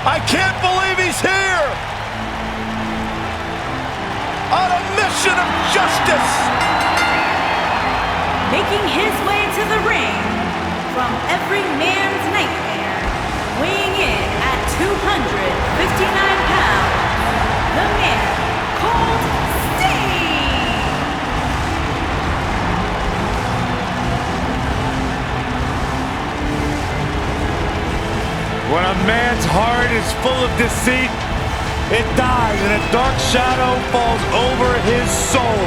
I can't believe he's here! On a mission of justice! Making his way to the ring from every man's nightmare, weighing in at 259 pounds, the man called Sting! When a man's heart is full of deceit, it dies and a dark shadow falls over his soul.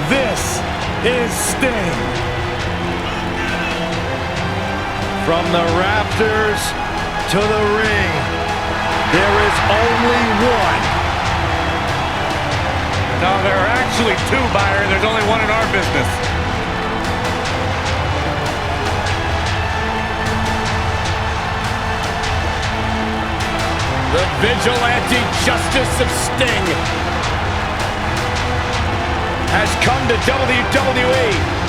This is Sting. From the rafters to the ring, there is only one. No, there are actually two, Byron. There's only one in our business. The vigilante justice of Sting has come to WWE.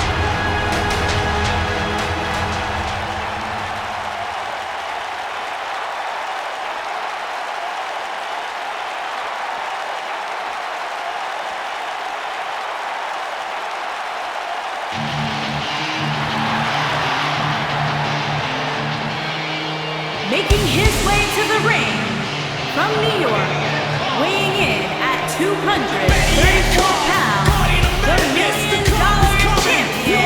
Making his way to the ring from New York, weighing in at 234 pounds, the $1 million champion,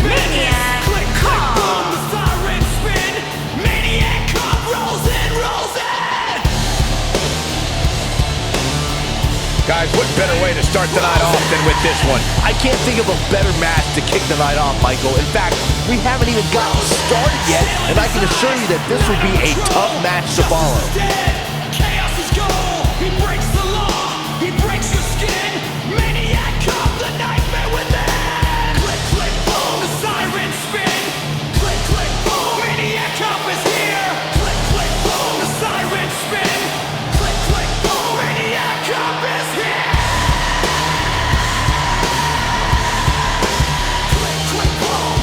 Maniac Cop. Maniac Cop rolls in. Guys, what better way to start the night off than with this one? I can't think of a better match to kick the night off, Michael. In fact, we haven't even gotten started yet, and I can assure you that this will be a tough match to follow. Chaos is goal. He breaks the law. He breaks your skin. Maniac Cop, the nightmare within. Click, click, boom, the sirens spin. Click, click, boom, Maniac Cop is here. Click, click, boom, the sirens spin. Click, click, boom, Maniac Cop is here. Click, click, boom.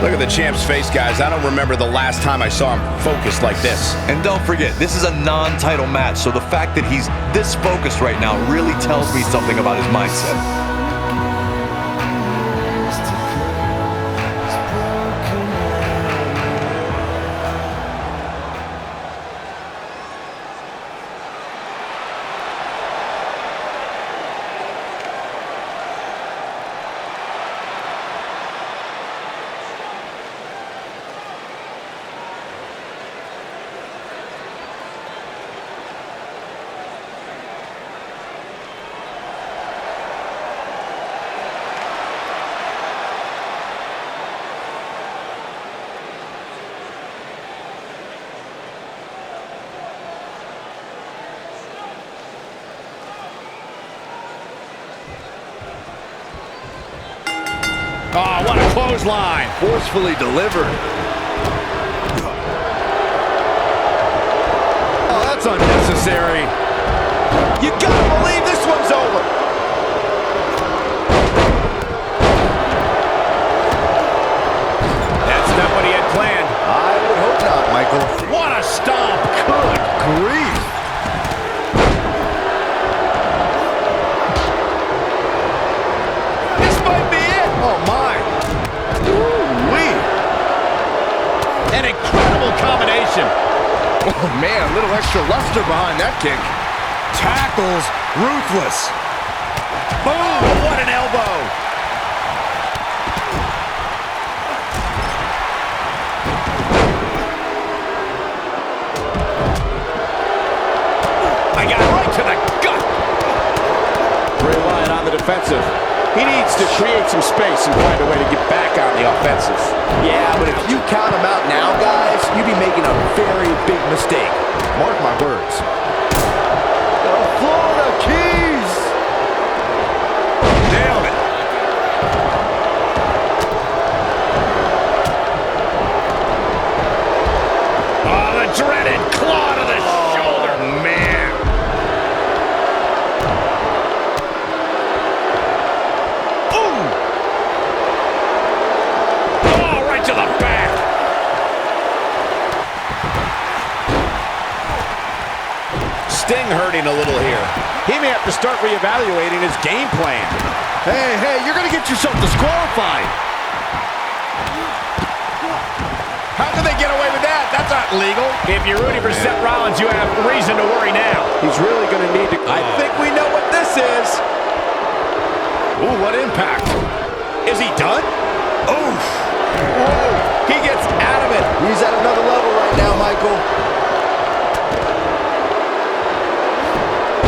Look at the champ's face, guys. I don't remember the last time I saw him focused like this. And don't forget, this is a non-title match, so the fact that he's this focused right now really tells me something about his mindset. Oh, what a clothesline. Forcefully delivered. Oh, that's unnecessary. You gotta believe this one's over. That's not what he had planned. I would hope not, Michael. What a stomp. Good grief. This might be it. Oh, my. Ooh-wee. An incredible combination. Oh, man, a little extra luster behind that kick. Tackles ruthless. Boom, what an elbow. I got right to the gut. Bray Wyatt on the defensive. He needs to create some space and find a way to get back on the offensive. Yeah, but if you count him out now, guys, you'd be making a very big mistake. Mark my words. The Florida Keys! Nailed it. Oh, the dreaded claw to the shoulder. Man. Ooh. Oh, right to the back. Sting hurting a little here. He may have to start reevaluating his game plan. Hey, you're gonna get yourself disqualified. How can they get away with that? That's not legal. If you're rooting for Seth Rollins, you have reason to worry now. He's really going to need to... I think we know what this is. Ooh, what impact. Is he done? Oof. Whoa. He gets out of it. He's at another level right now, Michael.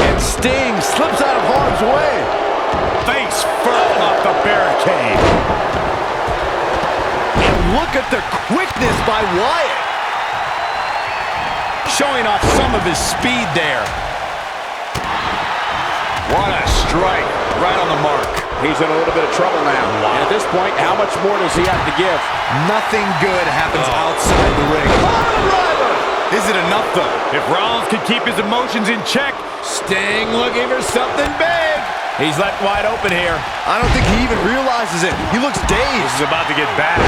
And Sting slips out of harm's way. Face first off the barricade. And look at the quickness by Wyatt. Showing off some of his speed there. What a strike. Right on the mark. He's in a little bit of trouble now. Wow. And at this point, how much more does he have to give? Nothing good happens outside the ring. Is it enough, though? If Rollins can keep his emotions in check, Sting looking for something big. he's left wide open here. I don't think he even realizes it. He looks This dazed. is about to get bad.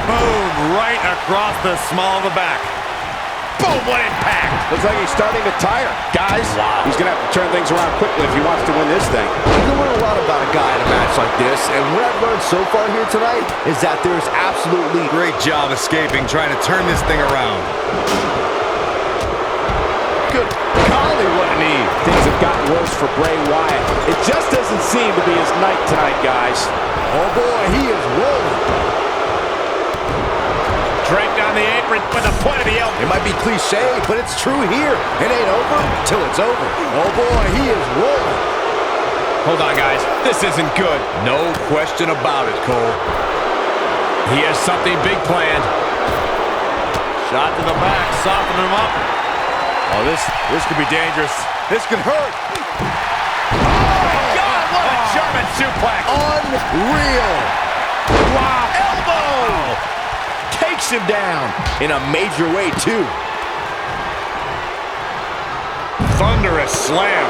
Boom, right across the small of the back. Boom, what impact. Looks like he's starting to tire. Guys, he's going to have to turn things around quickly if he wants to win this thing. You can learn a lot about a guy in a match like this, and what I've learned so far here tonight is that there's absolutely Great job escaping, trying to turn this thing around. good golly, what a knee. Things have gotten worse for Bray Wyatt. It just doesn't seem to be his night tonight, guys. Oh boy, he is rolling. Draped on the apron with the point of the elbow. It might be cliche, but it's true here. It ain't over till it's over. Oh boy, he is rolling. Hold on, guys. This isn't good. No question about it, Cole. He has something big planned. Shot to the back, softening him up. Oh, this could be dangerous. This could hurt. Oh, my God, what a German suplex. Unreal. Wow. Elbow. Takes him down in a major way, too. Thunderous slam.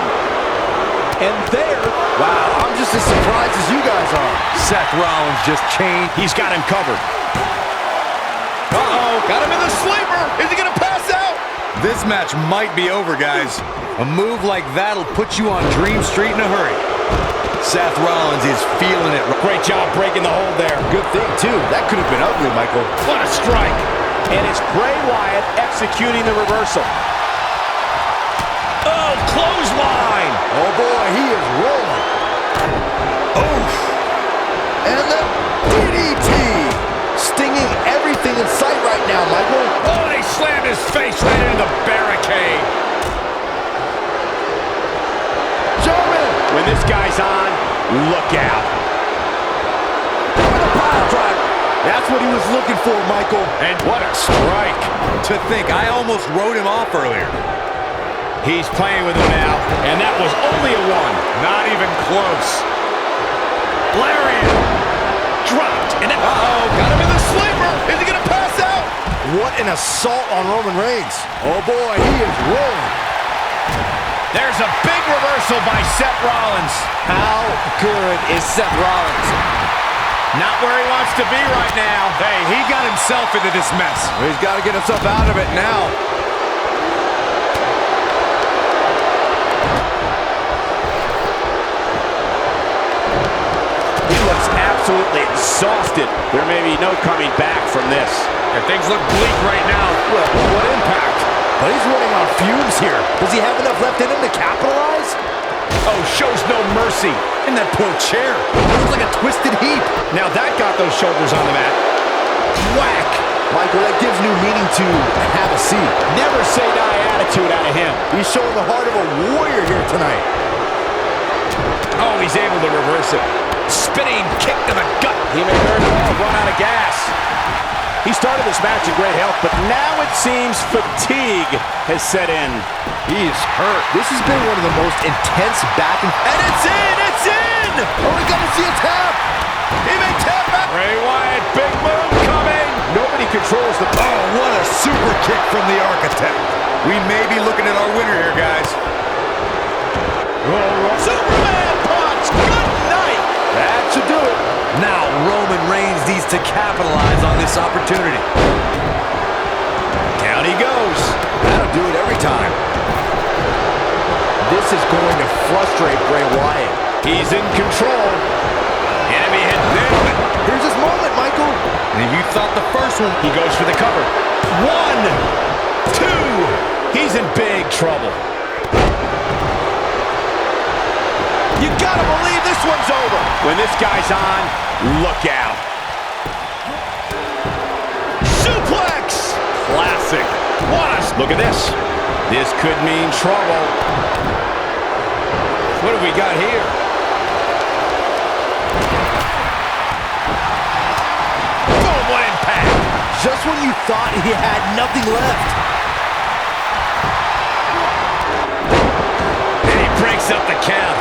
And there, Wow, I'm just as surprised as you guys are. Seth Rollins just changed. he's got him covered. Uh-oh, got him in the sleeper. Is he gonna pass out? This match might be over, guys. A move like that'll put you on Dream Street in a hurry. Seth Rollins is feeling it. Great job breaking the hold there. Good thing, too. That could have been ugly, Michael. What a strike. And it's Bray Wyatt executing the reversal. Oh, clothesline. Oh, boy, he is rolling. Oof. And the DDT. Stinging everything in sight right now, Michael. Oh, he slammed his face right into the barricade. German. When this guy's on, look out. With a pile driver. That's what he was looking for, Michael. And what a strike. To think, I almost wrote him off earlier. He's playing with him now, and that was only a one. Not even close. Lariat. Dropped. And uh-oh, got him in the sleeper. Is he gonna pass out? What an assault on Roman Reigns. Oh, boy, he is rolling. There's a big reversal by Seth Rollins. How good is Seth Rollins? Not where he wants to be right now. Hey, he got himself into this mess. He's got to get himself out of it now. He looks absolutely exhausted. There may be no coming back from this. And things look bleak right now. Well, what impact? But he's running on fumes here. Does he have enough left in him to capitalize? Oh, shows no mercy. In that poor chair. It looks like a twisted heap. Now that got those shoulders on the mat. Whack! Michael, that gives new meaning to have a seat. Never say die attitude out of him. He's showing the heart of a warrior here tonight. Oh, he's able to reverse it. Spinning kick to the gut. He may very well run out of gas. He started this match in great health, but now it seems fatigue has set in. He is hurt. This has been one of the most intense back and It's in! It's in! oh, we got to see a tap. He may tap out. Bray Wyatt, big move coming. Nobody controls the Oh, what a super kick from the architect. We may be looking at our winner here, guys. Superman punch. Good night. That should do it. Now Roman Reigns needs to capitalize on this opportunity. Down he goes. That'll do it every time. This is going to frustrate Bray Wyatt. He's in control. Enemy hit. Nailed it. Here's his moment, Michael. And if you thought the first one, He goes for the cover. 1, 2. He's in big trouble. You gotta believe this one's over. When this guy's on, look out. Suplex! Classic. Look at this. This could mean trouble. What have we got here? Boom, what impact. Just when you thought he had nothing left. And he breaks up the count.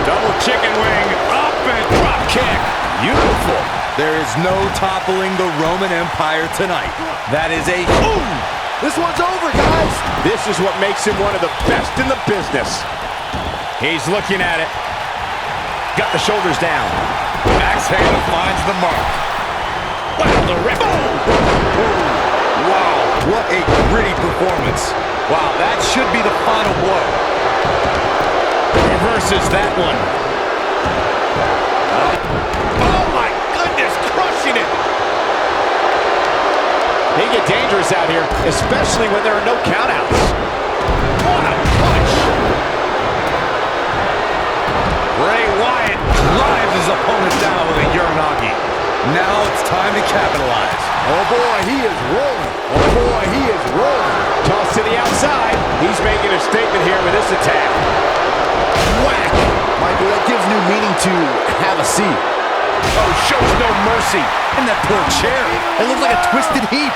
Double chicken wing, up and drop kick. beautiful. There is no toppling the Roman Empire tonight. That is a boom. This one's over, guys. This is what makes him one of the best in the business. He's looking at it. Got the shoulders down. Axe handle finds the mark. Wow, the rip. Wow, what a gritty performance. Wow, that should be the final blow. Reverses that one. Oh my goodness, crushing it. They get dangerous out here, especially when there are no countouts. What a punch. Bray Wyatt drives his opponent down with a Uranagi. Now it's time to capitalize. Oh boy, he is rolling. Oh boy, he is rolling. Toss to the outside. He's making a statement here with this attack. Whack. Michael, that gives new meaning to have a seat. Oh, shows no mercy. And that poor chair. It looks like a twisted heap.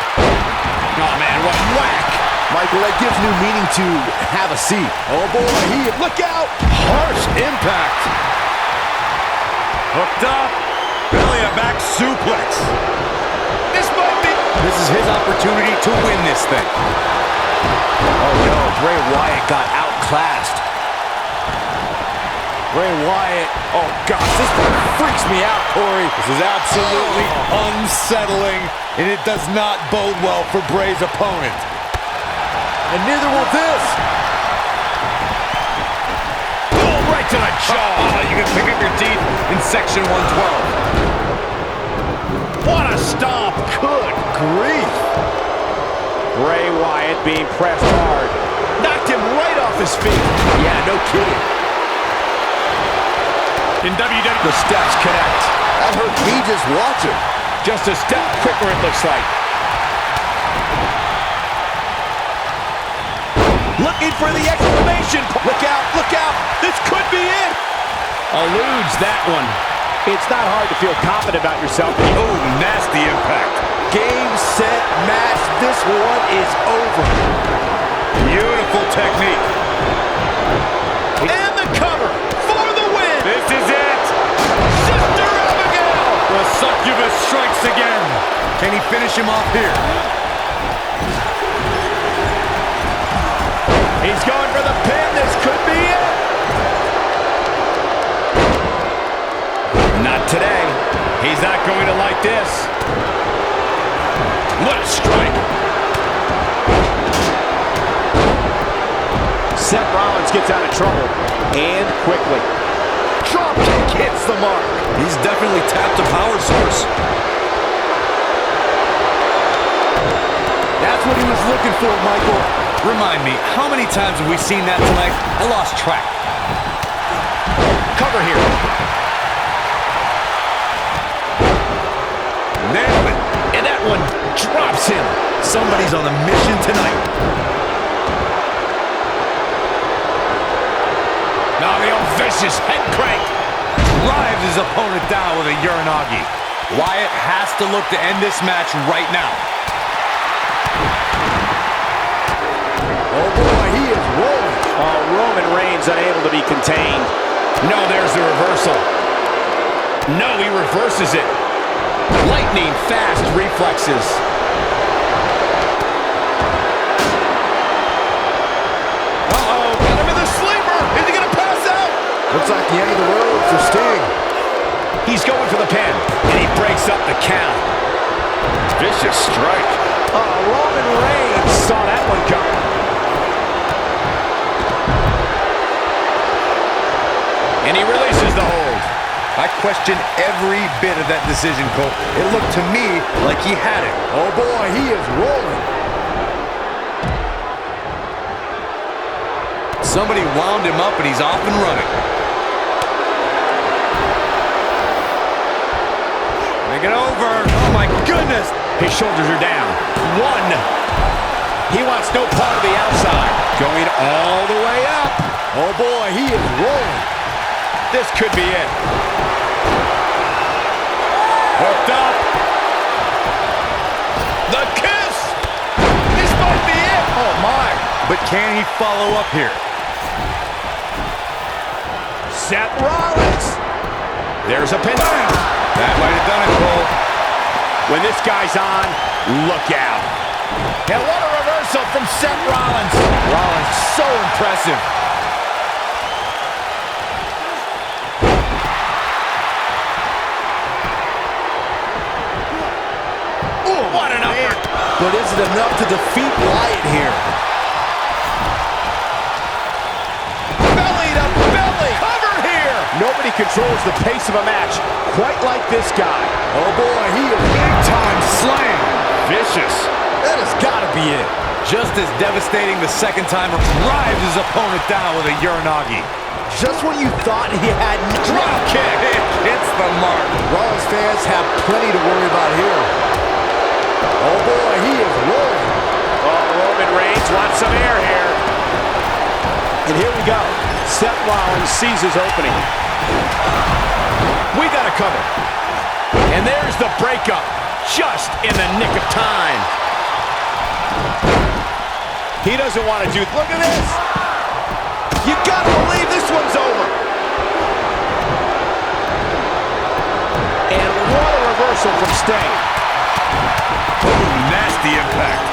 Oh man, what whack. Michael, that gives new meaning to have a seat. Oh boy, he Look out. Harsh impact. Hooked up. Belly to back suplex. This might be. This is his opportunity to win this thing. Oh no, Bray Wyatt got outclassed. Bray Wyatt, oh gosh, this one freaks me out, Corey. This is absolutely unsettling, and it does not bode well for Bray's opponent. And neither will this. Boom, right to the jaw. Oh, you can pick up your teeth in section 112. What a stomp! Good grief. Bray Wyatt being pressed hard. Knocked him right off his feet. Yeah, no kidding. In WWE, the steps connect. That hurt me just watching. Just a step quicker, it looks like. Looking for the exclamation. Look out, look out. This could be it. Eludes that one. It's not hard to feel confident about yourself. Oh, nasty impact. Game, set, match. This one is over. Beautiful technique. And the cover for the win. This is it. Sister Abigail. The succubus strikes again. Can he finish him off here? He's going for the pin. This could be it. Not today. He's not going to like this. What a strike. Seth Rollins gets out of trouble, and quickly. Drop kick hits the mark. He's definitely tapped a power source. That's what he was looking for, Michael. Remind me, how many times have we seen that tonight? I lost track. Cover here. Nailed it. And that one drops him. Somebody's on a mission tonight. Now the old vicious head crank. Drives his opponent down with a Uranagi. Wyatt has to look to end this match right now. Oh boy, he is rolling. Oh, Roman Reigns unable to be contained. No, there's the reversal. No, he reverses it. Lightning fast reflexes. Uh-oh, got him in the sleeper. Is he gonna pass out? Looks like the end of the road for Sting. He's going for the pin, and he breaks up the count. Vicious strike. Roman Reigns saw that one coming. And he releases the hold. I question every bit of that decision, Cole. It looked to me like he had it. Oh boy, he is rolling. Somebody wound him up and he's off and running. Make it over. Oh my goodness. His shoulders are down. One. He wants no part of the outside. Going all the way up. Oh boy, he is rolling. This could be it. Hooked up. The kiss. This might be it. Oh my. But can he follow up here? Seth Rollins. There's a pin. Bam. That might have done it, Cole. When this guy's on, look out. And what a reversal from Seth Rollins. Rollins, so impressive. Ooh, what an upper. But is it enough to defeat Wyatt here? Belly to belly. Cover here. Nobody controls the pace of a match quite like this guy. Oh boy, he is Big time slam. Vicious. That has got to be it. Just as devastating the second time, drives his opponent down with a Uranagi. Just when you thought he had Drop kick. It hits the mark. Rollins fans have plenty to worry about here. Oh boy, he is rolling. Oh, Roman Reigns wants some air here. And here we go. Seth Rollins sees his opening. We got a cover. And there's the breakup. Just in the nick of time. He doesn't want to do... Look at this. You gotta believe this one's over. And what a reversal from Sting. Ooh, nasty impact.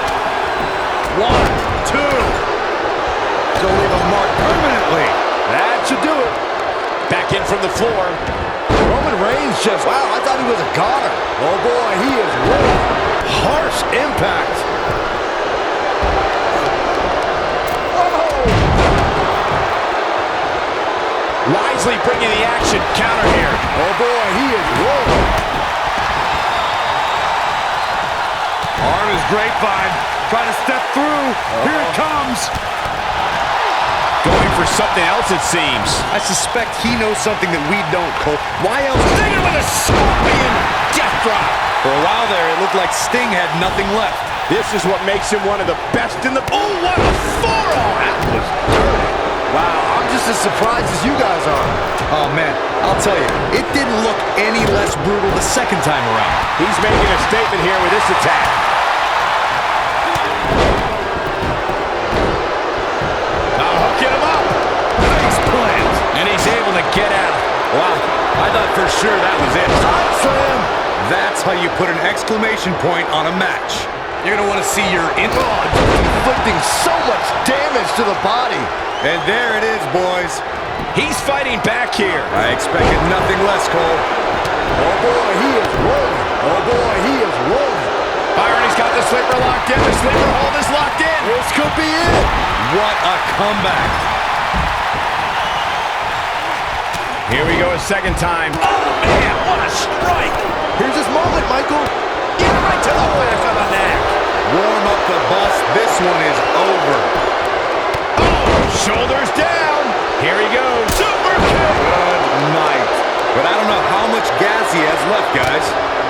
1, 2. To leave a mark permanently. That should do it. Back in from the floor. Roman Reigns just, wow, I thought he was a goner. Oh boy, he is rolling. Harsh impact. Wisely bringing the action. Counter here. Oh boy, he is rolling. Arm is grapevine. Trying to step through. Here it comes. Going for something else, it seems. I suspect he knows something that we don't, Cole. Why else? Sting with a scorpion death drop. For a while there, it looked like Sting had nothing left. This is what makes him one of the best in the... Oh, what a forearm! That was dirty. Wow, I'm just as surprised as you guys are. Oh, man, I'll tell you, it didn't look any less brutal the second time around. He's making a statement here with this attack. Now hooking him up. Nice plant. And he's able to get out. Wow, I thought for sure that was it. Side slam. That's how you put an exclamation point on a match. You're going to want to see your... Inflicting so much damage to the body. And there it is, boys. He's fighting back here. I expected nothing less, Cole. Oh boy, he is rolling. Oh boy, he is rolling. Byron, he's got the sleeper locked in. The sleeper hold is locked in. This could be it. What a comeback. Here we go a second time. Oh, man, what a strike. Here's his moment, Michael. Yeah, right to the back of the neck. Warm up the bus. This one is over. Shoulders down. Here he goes. Super kick. Good night. But I don't know how much gas he has left, guys.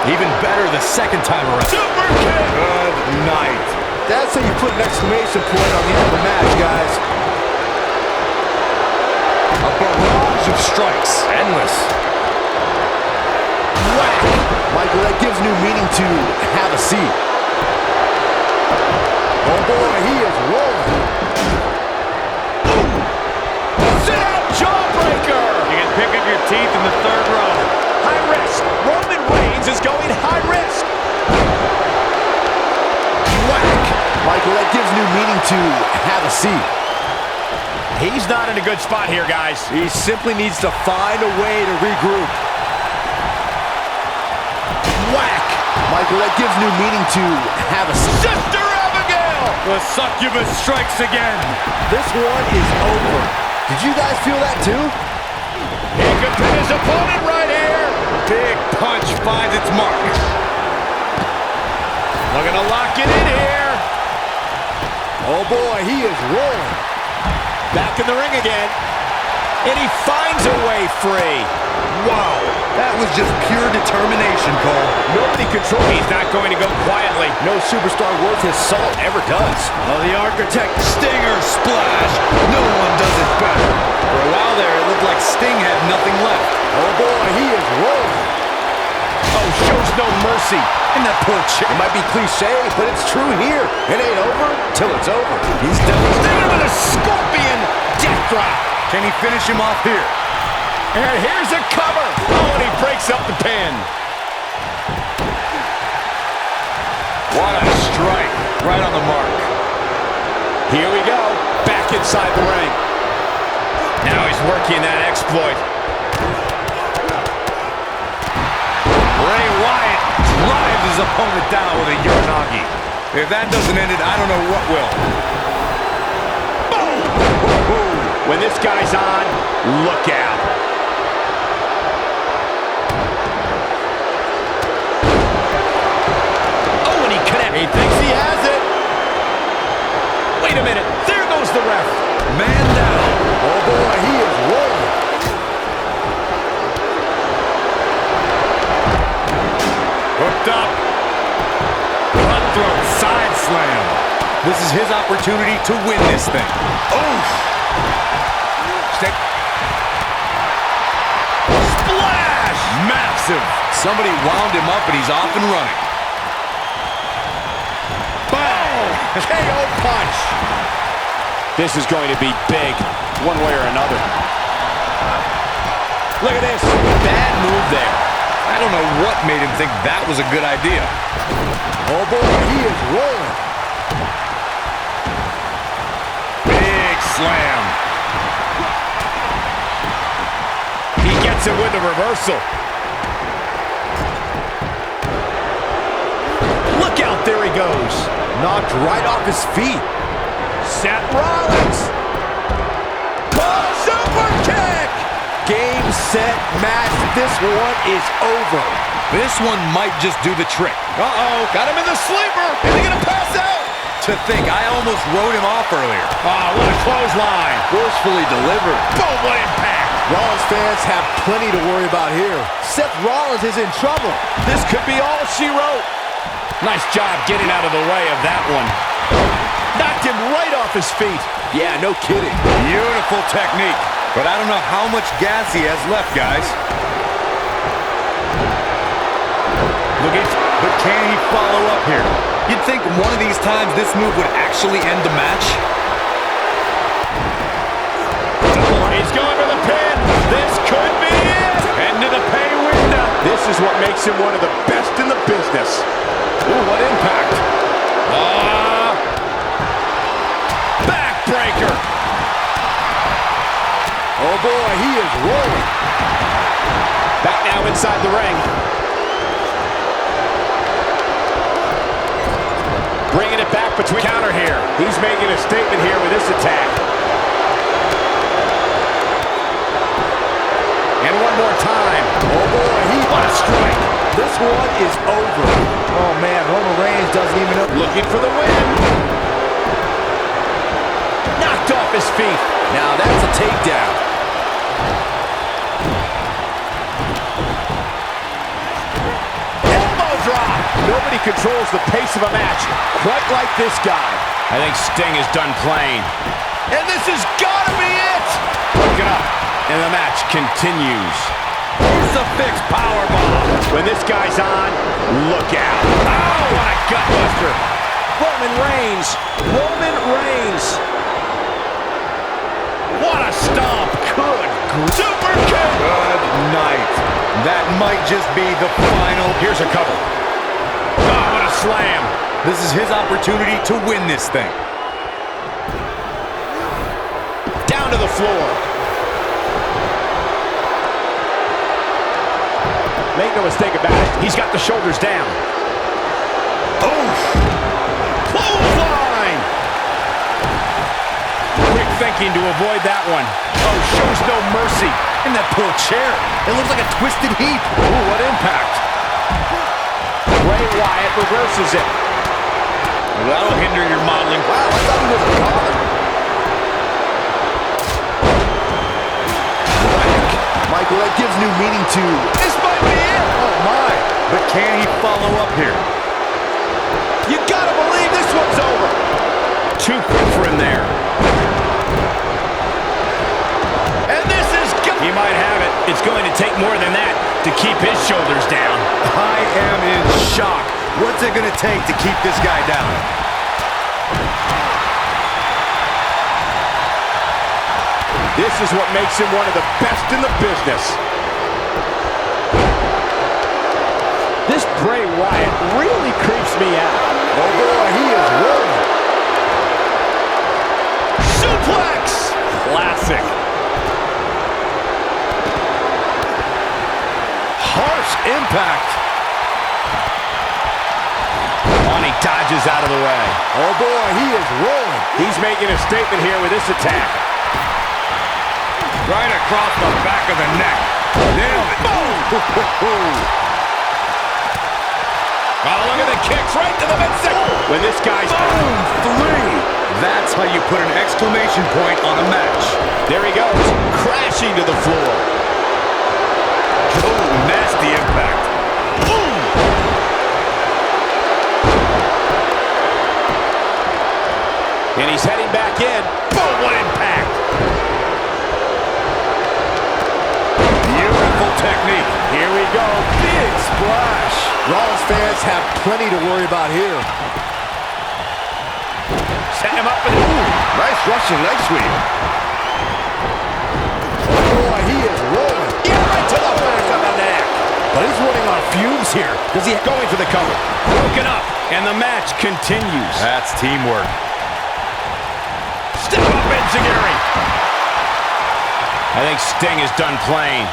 Even better the second time around. Super kick. Good night. That's how you put an exclamation point on the end of the match, guys. A barrage of strikes. Endless. Whack. Michael, that gives new meaning to have a seat. Oh boy, he is rolling. Sit-out jawbreaker. You can pick up your teeth in the third row. High risk. Roman Reigns is going high risk. Whack. Michael, that gives new meaning to have a seat. He's not in a good spot here, guys. He simply needs to find a way to regroup. Whack. Michael, that gives new meaning to have a seat. Sister Abigail. The succubus strikes again. This one is over. Did you guys feel that too? He could pin his opponent right here. Big punch finds its mark. Looking to lock it in here. Oh boy, he is rolling. Back in the ring again. And he finds a way free. Wow. That was just pure determination, Cole. Nobody controls. He's not going to go quietly. No superstar worth his salt ever does. Oh, the architect. Stinger splash. No one does it better. For a while there, it looked like Sting had nothing left. Oh boy, he is rolling. Oh, shows no mercy. And that poor chick. It might be cliche, but it's true here. It ain't over till it's over. He's done. Stinger with a scorpion death drop. Can he finish him off here? And here's a cover. Oh, and he breaks up the pin. What a strike. Right on the mark. Here we go. Back inside the ring. Now he's working that exploit. Bray Wyatt drives his opponent down with a Uranagi. If that doesn't end it, I don't know what will. Boom! When this guy's on, look out. Oh, and he connects. He thinks he has it. Wait a minute. There goes the ref. Man down. Oh boy, he is rolling. Hooked up. Cutthroat side slam. This is his opportunity to win this thing. Oof. Stick. Splash. Massive. Somebody wound him up and he's off and running. Boom. KO punch. This is going to be big, one way or another. Look at this. Bad move there. I don't know what made him think that was a good idea. Oh boy, he is rolling. Big slam. He gets it with a reversal. Look out, there he goes. Knocked right off his feet. Seth Rollins. Oh, super kick. Game, set, match. This one is over. This one might just do the trick. Uh-oh, got him in the sleeper. Is he gonna pass out? To think, I almost wrote him off earlier. Oh, what a clothesline. Forcefully delivered. Boom, what impact. Rollins fans have plenty to worry about here. Seth Rollins is in trouble. This could be all she wrote. Nice job getting out of the way of that one. Knocked him right off his feet. Yeah, no kidding. Beautiful technique. But I don't know how much gas he has left, guys. Look at, but can he follow up here? You'd think one of these times this move would actually end the match. He's going for the pin. This could be it. Into the pay window. This is what makes him one of the best in the business. Ooh, what impact. Backbreaker. Oh boy, he is rolling. Back now inside the ring. Bringing it back between counter here. He's making a statement here with this attack. And one more time. Oh boy, What a strike. this one is over. Oh man, Roman Reigns doesn't even know. Looking for the win. Knocked off his feet. Now that's a takedown. Elbow drop. Nobody controls the pace of a match quite like this guy. I think Sting is done playing. And this has got to be it. Broken up. And the match continues. It's a fixed powerbomb. When this guy's on, look out. Oh, what a gutbuster. Roman Reigns. Roman Reigns. What a stomp. Good. Super kick. Good night. That might just be the final. Here's a couple. Oh, what a slam. This is his opportunity to win this thing. Down to the floor. Make no mistake about it, he's got the shoulders down. Oof. Clothesline. Quick thinking to avoid that one. Oh, shows no mercy. In that poor chair. It looks like a twisted heap. Ooh, what impact. Bray Wyatt reverses it. That'll hinder your modeling. Wow, I thought he was a caller. Michael, that gives new meaning to This might be it. oh my. But can he follow up here? You gotta believe this one's over. Too quick for him there. And this is good. He might have it. It's going to take more than that to keep his shoulders down. I am in shock. What's it going to take to keep this guy down? This is what makes him one of the best in the business. This Bray Wyatt really creeps me out. Oh boy, he is rolling. Suplex! Classic. Harsh impact. He dodges out of the way. Oh boy, he is rolling. He's making a statement here with this attack. Right across the back of the neck. Nailed it. Boom! Oh, look at the kicks right to the midsection. When this guy's... Boom! 3! That's how you put an exclamation point on a match. There he goes, crashing to the floor. Oh, nasty impact. Boom! And he's heading back in. Boom, what impact. Beautiful technique. Here we go. Big splash. Rollins fans have plenty to worry about here. Set him up with... Ooh, nice Russian leg sweep. Oh boy, he is rolling. Yeah, right to the back of the neck. But he's running on fumes here. Does he going for the cover? Broken up, and the match continues. That's teamwork. Step up enziguri. I think Sting is done playing.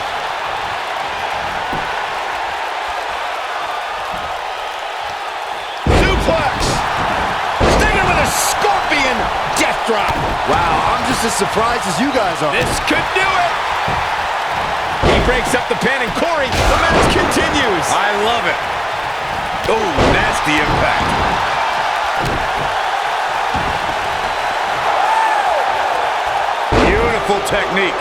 Suplex. Stinger with a scorpion death drop. Wow, I'm just as surprised as you guys are. This could do it. He breaks up the pin, and Corey, the match continues. I love it. Oh, nasty impact. Beautiful technique.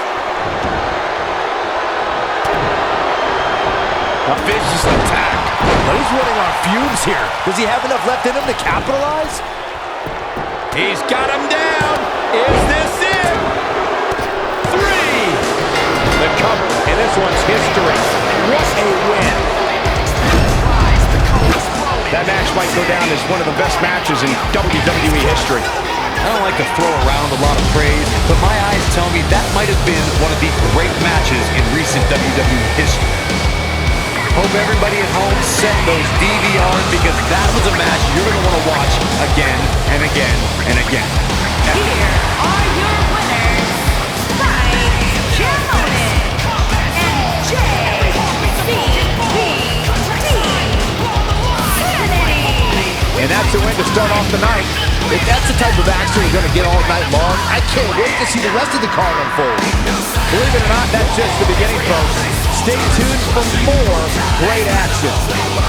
A vicious attack. But he's running on fumes here. Does he have enough left in him to capitalize? He's got him down. Is this it? 3. The cover, and this one's history. What a win. That match might go down as one of the best matches in WWE history. I don't like to throw around a lot of praise, but my eyes tell me that might have been one of the great matches in recent WWE history. Hope everybody at home set those DVRs, because that was a match you're going to want to watch again and again and again. Here are your winners, And that's a win to start off the night. If that's the type of action we're going to get all night long, I can't wait to see the rest of the card unfold. Believe it or not, that's just the beginning, folks. Stay tuned for more great action.